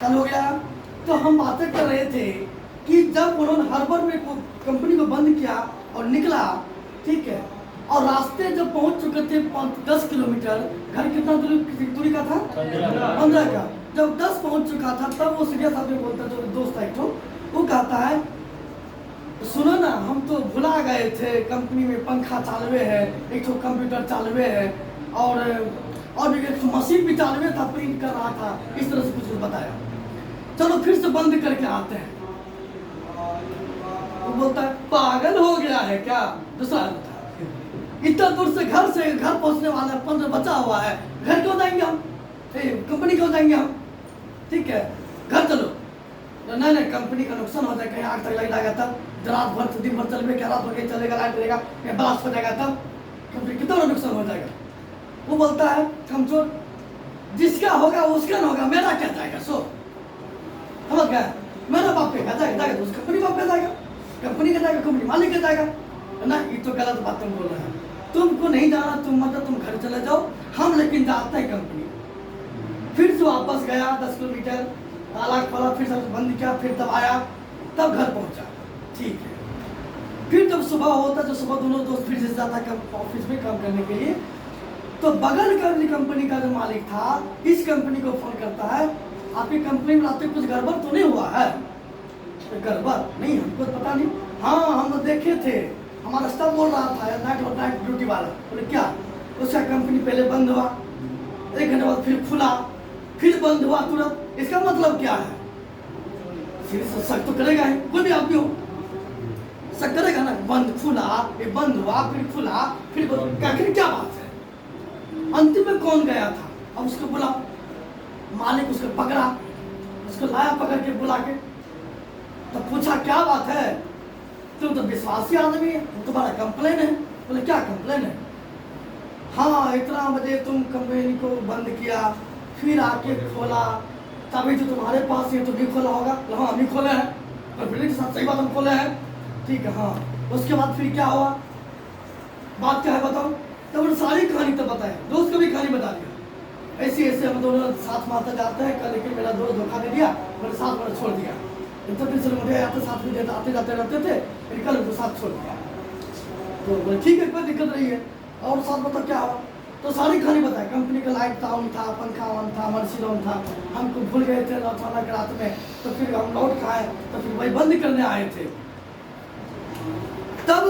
कल हो गया। तो हम बातें कर रहे थे कि जब उन्होंने हार्बर में कंपनी को बंद किया और निकला, ठीक है, और रास्ते जब पहुंच चुके थे 10 किलोमीटर, घर कितना दूरी का था? 15 का। जब 10 पहुंच चुका था तब वो सीरियस आदमी बोलता, जो दोस्त था एक ठो, वो कहता है सुनो ना, हम तो भुला गए थे कंपनी में पंखा चालवे है, एक ठो कंप्यूटर चालवे है, और एक मशीन भी चालवे था, प्रिंट कर रहा था, इस तरह से कुछ बताया। चलो फिर से बंद करके आते हैं। वो बोलता है पागल हो गया है क्या? दूसरा इतना दूर से घर पहुंचने वाला है, 15 बचा हुआ है, घर क्यों जाएंगे हम? कंपनी क्यों जाएंगे हम? ठीक है, घर चलो। नहीं, कंपनी का नुकसान हो जाएगा, कहीं आग तक लग जाएगा, तब रात भर दिन भर चलेगा, क्या रात भर कहीं चलेगा, लाइट रहेगा, कहीं ब्लास्ट हो जाएगा, तब कंपनी कितना नुकसान हो जाएगा। वो बोलता है कमजोर, जिसका होगा उसका ना होगा, मेरा क्या जाएगा? सो समझ गया, मेरा बाप पे जाएगा तो उस कंपनी बाप पे जाएगा, कंपनी का जाएगा, कंपनी मालिक का जाएगा ना। ये तो गलत बात तुम बोल रहे हैं, तुमको नहीं जाना, तुम घर चले जाओ, हम लेकिन जाते हैं कंपनी। फिर से वापस गया 10 किलोमीटर, ताला खोला, फिर सब बंद किया, फिर तब आया, तब घर पहुंचा। ठीक है, फिर जब सुबह होता, जो सुबह दोनों दोस्त फिर से जाता ऑफिस में काम करने के लिए, तो बगल का कंपनी का जो मालिक था, इस कंपनी को फोन करता है, आपकी कंपनी में रात कुछ गड़बड़ तो नहीं हुआ है? गड़बड़ नहीं, हमको पता नहीं। हाँ, हम देखे थे, हमारा स्टाफ बोल रहा था, नाइट ड्यूटी वाला। बोले क्या? उसका कंपनी पहले बंद हुआ, 1 घंटे बाद फिर खुला, फिर बंद हुआ तुरंत। इसका मतलब क्या है? फिर शक तो करेगा ही, कोई भी आदमी हो शक करेगा ना। बंद खुला, ये बंद हुआ, फिर खुला, फिर आखिर क्या बात है? अंतिम में कौन गया था? अब उसको बुला, मालिक उसको पकड़ा, उसको लाया पकड़ के बुला के, तो पूछा क्या बात है? तुम तो विश्वासी आदमी है, तुम्हारा कंप्लेन है। बोले क्या कंप्लेन है? हाँ, इतना बजे तुम कंपनी को बंद किया, फिर आके खोला, तभी तो तुम्हारे पास ये तो भी खोला होगा। हाँ, हम ही खोले हैं, कंपनी के साथ सही बात हम खोले हैं। ठीक है, हाँ, उसके बाद फिर क्या हुआ? बात क्या है बताओ? तो उन्होंने सारी कहानी तो बताया, दोस्त को भी कहानी बता दिया, ऐसे हम दोनों साथ माता जाते हैं कल, लेकिन मेरा दोस्त धोखा दे दिया, मेरे साथ मैंने छोड़ दिया। तो फिर से मुझे आते साथ में आते जाते रहते थे, फिर कल उनको साथ छोड़ दिया। तो बोले ठीक है, कोई दिक्कत नहीं है। और साथ बताओ क्या हुआ? तो सारी कहानी बताया, कंपनी का लाइट ऑन था, पंखा ऑन था, मशीन ऑन था, हमको भूल गए थे अचानक के रात में, तो फिर हम लौट खाए, तो फिर वही बंद करने आए थे। तब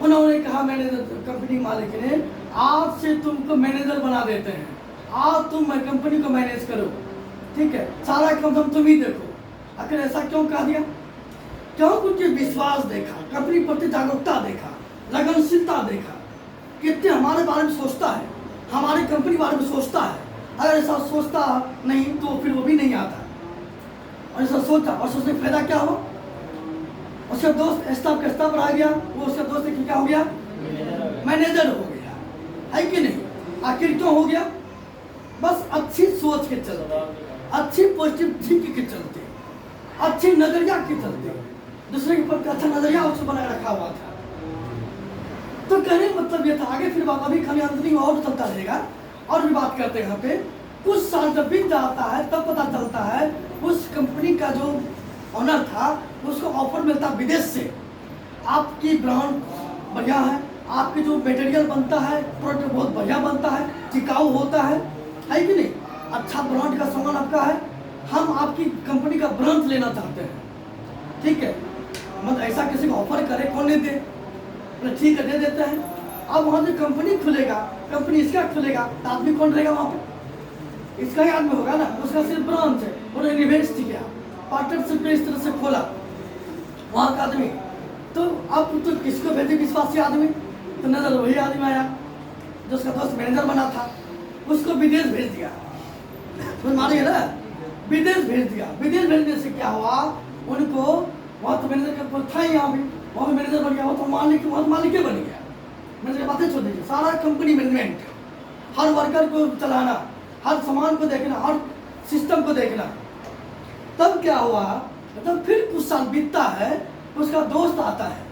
उन्होंने कहा, मैनेजर कंपनी मालिक ने, आज से तुमको मैनेजर बना देते हैं, आज तुम कंपनी को मैनेज करो, ठीक है, सारा काम तुम ही देखो। आखिर ऐसा क्यों कह दिया? क्यों? क्योंकि विश्वास देखा, कंपनी प्रति जागरूकता देखा, लगनशीलता देखा, कितने हमारे बारे में सोचता है, हमारी कंपनी बारे में सोचता है। अगर ऐसा सोचता नहीं तो फिर वो भी नहीं आता। और ऐसा सोचा, और सोचने का फायदा क्या हुआ? उसका दोस्त स्टाफ का स्टाफ आ गया, वो उसका दोस्त क्या हो गया? मैनेजर हो गया, है कि नहीं? आखिर क्यों हो गया? बस अच्छी सोच के चलते, अच्छी पॉजिटिव थिंकिंग के चलते, अच्छी नजरिया के चलते, दूसरे के प्रति अच्छा नजरिया उसको बनाए रखा हुआ था। तो कहने का मतलब ये था, आगे फिर बात अभी खाली अंत नहीं और चलता रहेगा, और भी बात करते हैं। यहाँ पे कुछ साल जब बीत जाता है तब पता चलता है उस कंपनी का जो ऑनर था, उसको ऑफर मिलता विदेश से, आपकी ब्रांड बढ़िया है, आपकी जो मटेरियल बनता है प्रोडक्ट बहुत बढ़िया बनता है, टिकाऊ होता है कि नहीं? अच्छा ब्रांड का सामान आपका है, हम आपकी कंपनी का ब्रांच लेना चाहते हैं, ठीक है? मतलब ऐसा किसी को ऑफर करे, कौन नहीं दे? ठीक है, दे देते हैं। अब वहाँ जो कंपनी खुलेगा, कंपनी इसका खुलेगा, तो आदमी कौन रहेगा वहाँ पे? इसका ही आदमी होगा ना, उसका सिर्फ ब्रांच है, उन्होंने इन्वेस्ट किया, पार्टनरशिप में इस तरह से खोला वहाँ का आदमी। तो अब तो किसको भेजे विश्वासी आदमी? तो नजर वही आदमी आया जो उसका दोस्त मैनेजर बना था, उसको विदेश भेज दिया। समझ मारिए ना, विदेश भेज दिया। विदेश भेजने से क्या हुआ? उनको वहाँ तो मैनेजर का था ही, यहाँ भी वहाँ मैनेजर बन गया, वो तो मालिक ही बन गया। मैनेजर बातें छोड़ दीजिए, सारा कंपनी मैनेजमेंट, हर वर्कर को चलाना, हर सामान को देखना, हर सिस्टम को देखना। तब क्या हुआ? तब फिर कुछ साल बीतता है, उसका दोस्त आता है,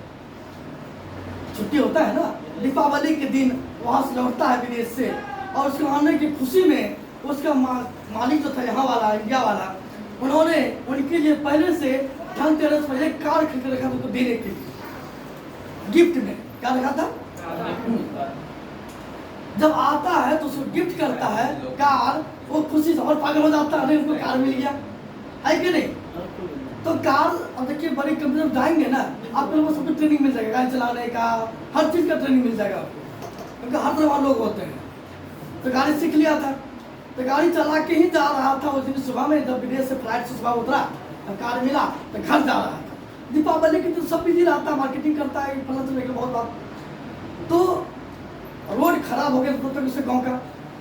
छुट्टी होता है ना, दीपावली के दिन वहाँ से लौटता है विदेश से, और उसके आने की खुशी में उसका मालिक जो था यहाँ वाला, इंडिया वाला, उन्होंने उनके लिए पहले से धनतेरस में एक कार खरीद रखा उनको देने के लिए, गिफ्ट में। क्या रखा था? जब आता है तो उसको गिफ्ट करता है कार, वो खुशी से और पागल हो जाता है, उनको कार मिल गया, है कि नहीं? तो कार, अब देखिए बड़ी कंपनी में जाएंगे ना, आपको वो सब ट्रेनिंग मिल जाएगा, गाड़ी चलाने का, हर चीज़ का ट्रेनिंग मिल जाएगा आपको, क्योंकि हर तरह लोग होते हैं। तो गाड़ी सीख लिया था, तो गाड़ी चला के ही जा रहा था उस दिन सुबह में, जब विदेश से फ्लाइट से सुबह उतरा, कार मिला तो घर जा रहा था। दीपावली के दिन सब बिजी रहता है, मार्केटिंग करता है, फला तो लेकर बहुत बात। तो रोड खराब हो गया तो उससे गाँव का,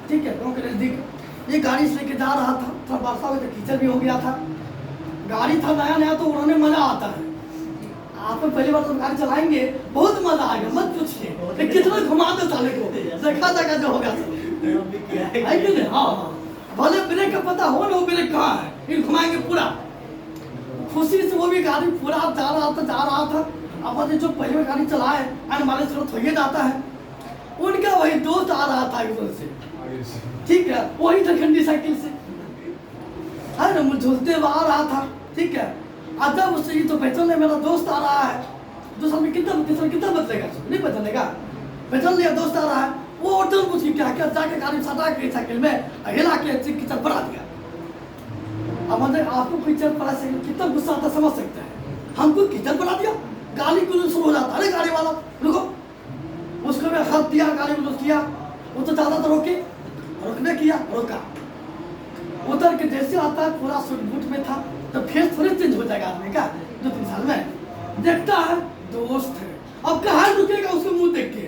ठीक है, गाँव के नज़दीक ये गाड़ी से लेके जा रहा था, थोड़ा वर्षा हुई तो कीचड़ भी हो गया था। गाड़ी था नया नया, तो उन्होंने मजा आता है। आप पहली बार तो गाड़ी चलाएंगे बहुत मजा आएगा, मत पूछिए कितना घुमा दो साले को, देखा जाएगा जो होगा है कि नहीं? हाँ, भले ब्रेक का पता हो ना वो ब्रेक कहाँ है, फिर घुमाएंगे पूरा खुशी से। वो भी गाड़ी पूरा जा रहा था। अब जो पहले गाड़ी चलाए आने वाले से थोड़े जाता है, उनका वही दोस्त आ रहा था इधर से, ठीक है, वही ठंडी साइकिल से, है ना, मुझे झूलते हुए आ रहा था, ठीक है। जब उससे ये तो पहचान लिया मेरा दोस्त आ रहा है, दूसरा में कितना बदलेगा, नहीं बदलेगा, पहचान लिया दोस्त आ रहा है, वो होटल मुझे क्या जाके गाड़ी सटा के साइकिल में हिला के कीचड़ पड़ा दिया। अब मतलब आपको कीचड़ पड़ा साइकिल कितना गुस्सा आता समझ सकते हैं, हमको कीचड़ पड़ा दिया, गाड़ी को शुरू हो जाता, अरे गाड़ी वाला रुको, उसको मैं हाथ दिया, गाड़ी को किया, वो तो ज़्यादा तो रोकने किया, रोका, उतर के जैसे आता है पूरा सूट बूट में था, तो फेस थोड़े चेंज हो जाएगा आदमी का 2-3 साल में। देखता है दोस्त है, अब कहाँ रुकेगा, उसको मुंह देख के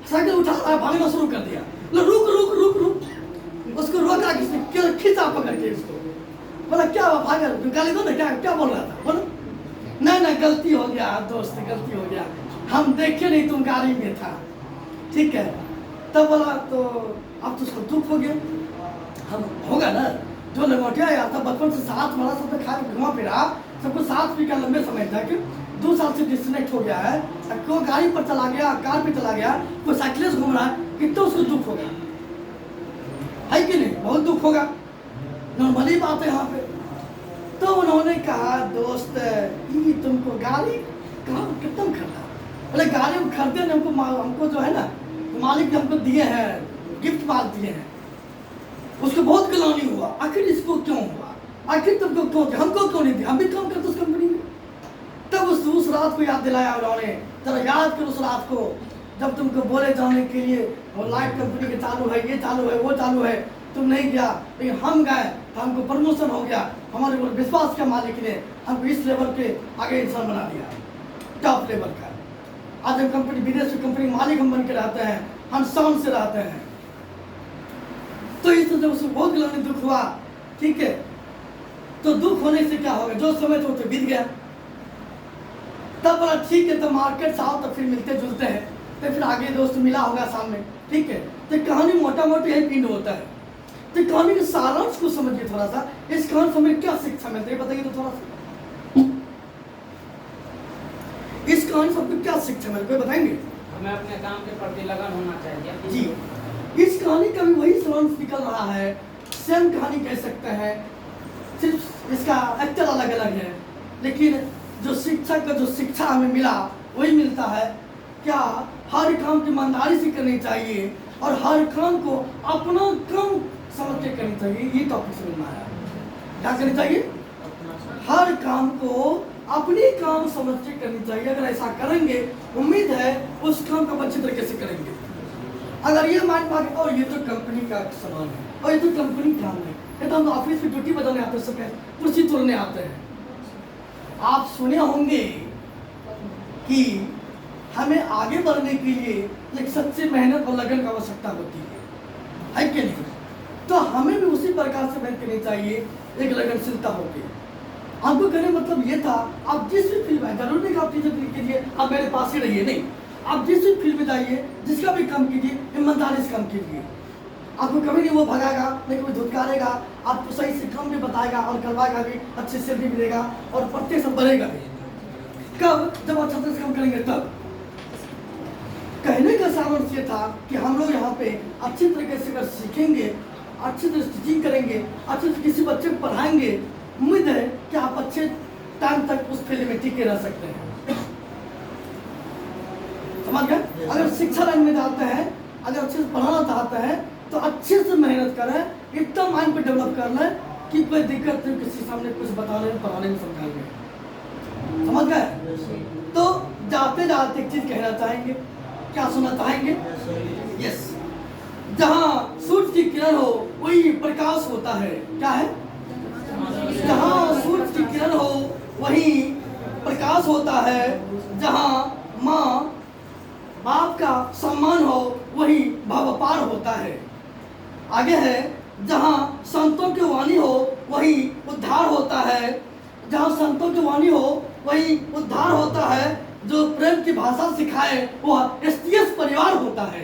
साइकिल उठा रहा है, भागना शुरू कर दिया, रुक, उसको रोका, किसने खींचा पकड़ के उसको, बोला क्या भागा, गाली दो ना, क्या बोल रहा था, बोलो नहीं गलती हो गया दोस्त, गलती हो गया, हम देखे नहीं तुम गाड़ी में था, ठीक है। तब बोला तो अब तो उसको दुख हो गया, हम होगा ना, जो लंगोटिया यार था बचपन से साथ वाला, सब खा के घुमा फिरा, सबको साथ पी का लंबे समय तक 2 साल से डिस्कनेक्ट हो गया है, कोई गाड़ी पर चला गया, कार पे चला गया, कोई साइकिल से घूम रहा है, कितना उसको दुख होगा, है कि नहीं? बहुत दुख होगा, नॉर्मली बात है यहाँ पे। तो उन्होंने कहा दोस्त ये तुमको गाड़ी कहाँ कितना खरीदा, बोले गाड़ी हम खरीदे ना, हमको जो है ना मालिक ने हमको दिए हैं, गिफ्ट माल दिए हैं, उसको बहुत गलानी हुआ, आखिर इसको क्यों हुआ, आखिर तुमको क्यों, हमको क्यों नहीं दिया, हम भी काम करते उस कंपनी में। तब उस रात को याद दिलाया उन्होंने, जरा याद करो उस रात को जब तुमको बोले जाने के लिए वो लाइट कंपनी के चालू है, ये चालू है, वो चालू है, तुम नहीं गया, लेकिन हम गए तो हमको प्रमोशन हो गया, हमारे ऊपर विश्वास का मालिक ने हमको इस लेवल के आगे इंसान बना दिया, टॉप लेवल का। आज हम कंपनी, विदेश की कंपनी मालिक हम बन के रहते हैं, हम शान से रहते हैं। तो इस तरह उसको बहुत गलत दुख हुआ, ठीक है। तो दुख होने से क्या होगा, जो समय था तो बीत गया। तब बोला ठीक है, तो मार्केट से आओ, तो फिर मिलते जुलते हैं, तो फिर आगे दोस्त मिला होगा सामने, ठीक है। तो कहानी मोटा मोटी यही पिंड होता है। तो कहानी के सारांश को समझिए थोड़ा सा, इस कहानी से हमें क्या शिक्षा मिलती है बताइए तो थोड़ा सा, इस कहानी से आपको क्या शिक्षा मिलती है बताएंगे? हमें अपने काम के प्रति लगन होना चाहिए जी। इस कहानी का भी वही सारांश निकल रहा है, सेम कहानी कह सकते हैं, सिर्फ इसका एक्टर अलग अलग है, लेकिन जो शिक्षक का जो शिक्षा हमें मिला वही मिलता है। क्या हर काम की ईमानदारी से करनी चाहिए और हर काम को अपना काम समझ के करनी चाहिए, ये टॉपिक समझ में आया। क्या करनी चाहिए? हर काम को अपनी काम समझ के करनी चाहिए। अगर ऐसा करेंगे उम्मीद है उस काम को अच्छी तरीके से करेंगे। अगर ये माइंड में और ये तो कंपनी का सामान है और ये तो कंपनी काम है, ये तो हम ऑफिस में ड्यूटी बदलने आते हैं, सब कुर्सी तोड़ने आते हैं। आप सुने होंगे कि हमें आगे बढ़ने के लिए एक सच्ची मेहनत और लगन की आवश्यकता होती है कि नहीं? तो हमें भी उसी प्रकार से मेहनत करनी चाहिए, एक लगनशीलता होगी। आपको कहने मतलब ये था, आप जिस भी फील्ड में, जरूरी नहीं कि आप चीज़ें कीजिए आप मेरे पास ही रहिए, नहीं, आप जिस भी फील्ड में जाइए, जिसका भी काम कीजिए, ईमानदारी से काम कीजिए। आपको कभी नहीं वो भगाएगा, नहीं कभी धुतकारेगा, आपको सही से काम भी बताएगा और करवाएगा भी, अच्छी सैलरी भी देगा और प्रत्येक सब बढ़ेगा भी। कब? जब अच्छा से काम करेंगे तब। कहने का सामर्थ्य ये था कि हम लोग यहाँ पे अच्छी तरीके से अगर सीखेंगे अच्छे से टीचिंग करेंगे, अच्छे से किसी बच्चे को पढ़ाएंगे, उम्मीद है कि आप अच्छे टाइम तक उस फील्ड में टिके रह सकते हैं। समझ गए? अगर शिक्षा लाइन में जाते हैं, अगर अच्छे से पढ़ाना चाहते हैं तो अच्छे से मेहनत करें, इतना माइंड पे डेवलप कर लें कि कोई दिक्कत नहीं, किसी सामने कुछ बताने में, पढ़ाने में, समझाने में। समझ गए? तो जाते जाते एक चीज कहना चाहेंगे, क्या सुनना चाहेंगे? यस, जहाँ सूरज की किरण हो वही प्रकाश होता है। क्या है? जहाँ सूरज की किरण हो वही प्रकाश होता है। जहाँ माँ बाप का सम्मान हो वही भवपार होता है। आगे है, जहाँ संतों की वाणी हो वही उद्धार होता है। जहाँ संतों की वाणी हो वही उद्धार होता है। जो प्रेम की भाषा सिखाए वह एसटीएस परिवार होता है।